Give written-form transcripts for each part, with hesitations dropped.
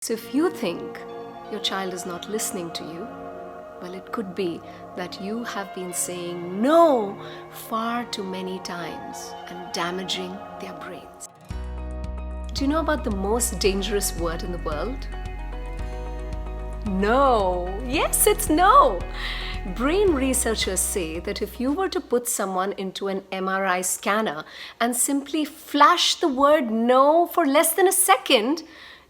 So if you think your child is not listening to you, well, it could be that you have been saying no far too many times and damaging their brains. Do you know about the most dangerous word in the world? No. Yes, it's no. Brain researchers say that if you were to put someone into an MRI scanner and simply flash the word no for less than a second,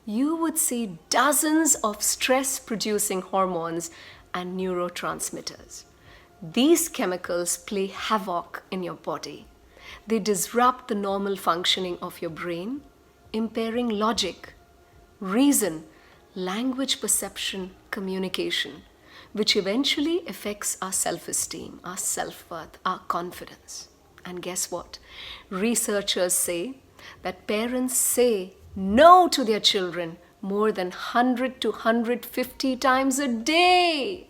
you would see dozens of stress-producing hormones and neurotransmitters. These chemicals play havoc in your body. They disrupt the normal functioning of your brain, impairing logic, reason, language perception, communication, which eventually affects our self-esteem, our self-worth, our confidence. And guess what? Researchers say that parents say no to their children more than 100 to 150 times a day.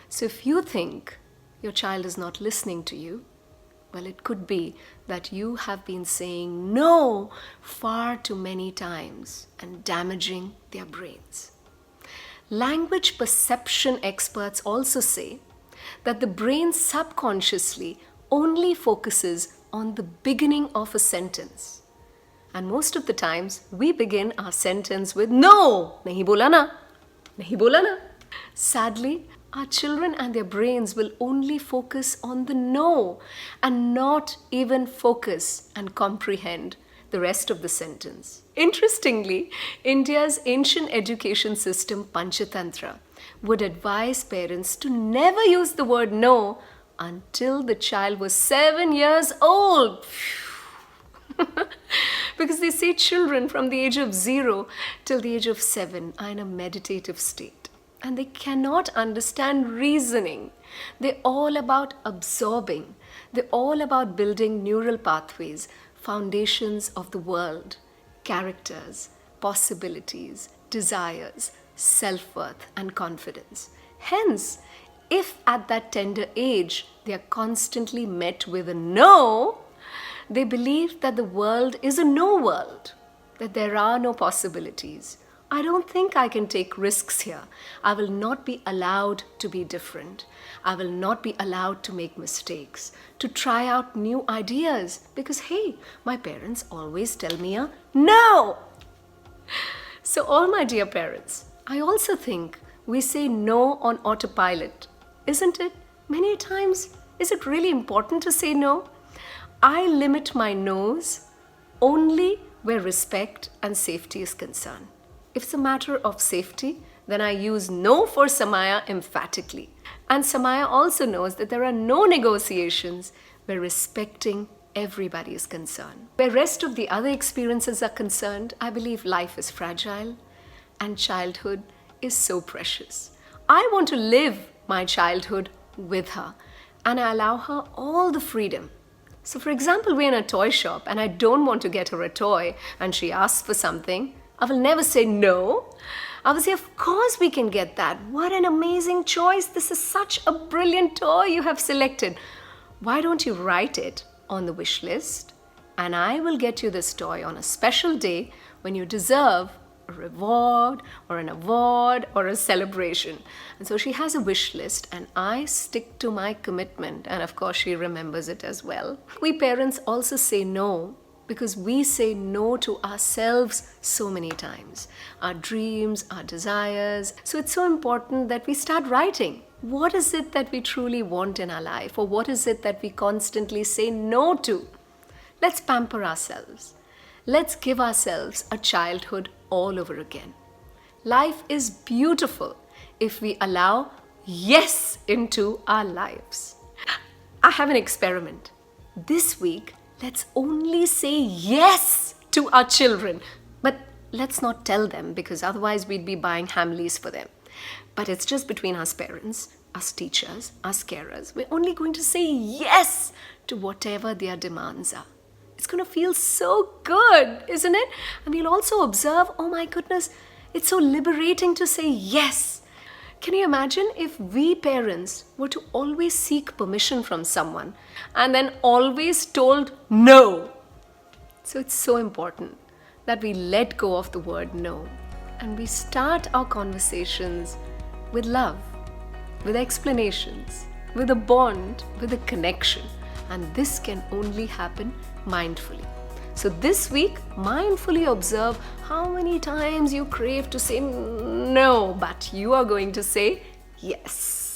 So if you think your child is not listening to you, well, it could be that you have been saying no far too many times and damaging their brains. Language perception experts also say that the brain subconsciously only focuses on the beginning of a sentence. And most of the times, we begin our sentence with no, nahi bola na, nahi bola na. Sadly, our children and their brains will only focus on the no and not even focus and comprehend the rest of the sentence. Interestingly, India's ancient education system, Panchatantra, would advise parents to never use the word no until the child was 7 years old. Because they say children from the age of 0 till the age of 7 are in a meditative state. And they cannot understand reasoning. They're all about absorbing. They're all about building neural pathways, foundations of the world, characters, possibilities, desires, self-worth, and confidence. Hence, if at that tender age they are constantly met with a no, they believe that the world is a no world, that there are no possibilities. I don't think I can take risks here. I will not be allowed to be different. I will not be allowed to make mistakes, to try out new ideas because, hey, my parents always tell me a no. So all my dear parents, I also think we say no on autopilot, isn't it? Many times, is it really important to say no? I limit my no's only where respect and safety is concerned. If it's a matter of safety, then I use no for Samaya emphatically. And Samaya also knows that there are no negotiations where respecting everybody is concerned. Where rest of the other experiences are concerned, I believe life is fragile and childhood is so precious. I want to live my childhood with her and I allow her all the freedom. So for example, we're in a toy shop and I don't want to get her a toy and she asks for something, I will never say no. I will say, of course we can get that. What an amazing choice. This is such a brilliant toy you have selected. Why don't you write it on the wish list and I will get you this toy on a special day when you deserve a reward or an award or a celebration. And so she has a wish list and I stick to my commitment and of course she remembers it as well. We parents also say no because we say no to ourselves so many times. Our dreams, our desires. So it's so important that we start writing. What is it that we truly want in our life or what is it that we constantly say no to? Let's pamper ourselves. Let's give ourselves a childhood all over again. Life is beautiful if we allow yes into our lives. I have an experiment. This week, let's only say yes to our children. But let's not tell them because otherwise we'd be buying Hamleys for them. But it's just between us parents, us teachers, us carers. We're only going to say yes to whatever their demands are. It's going to feel so good, isn't it? And we'll also observe, oh my goodness, it's so liberating to say yes. Can you imagine if we parents were to always seek permission from someone and then always told no? So it's so important that we let go of the word no And we start our conversations with love, with explanations, with a bond, with a connection. And this can only happen mindfully. So this week, mindfully observe how many times you crave to say no, but you are going to say yes.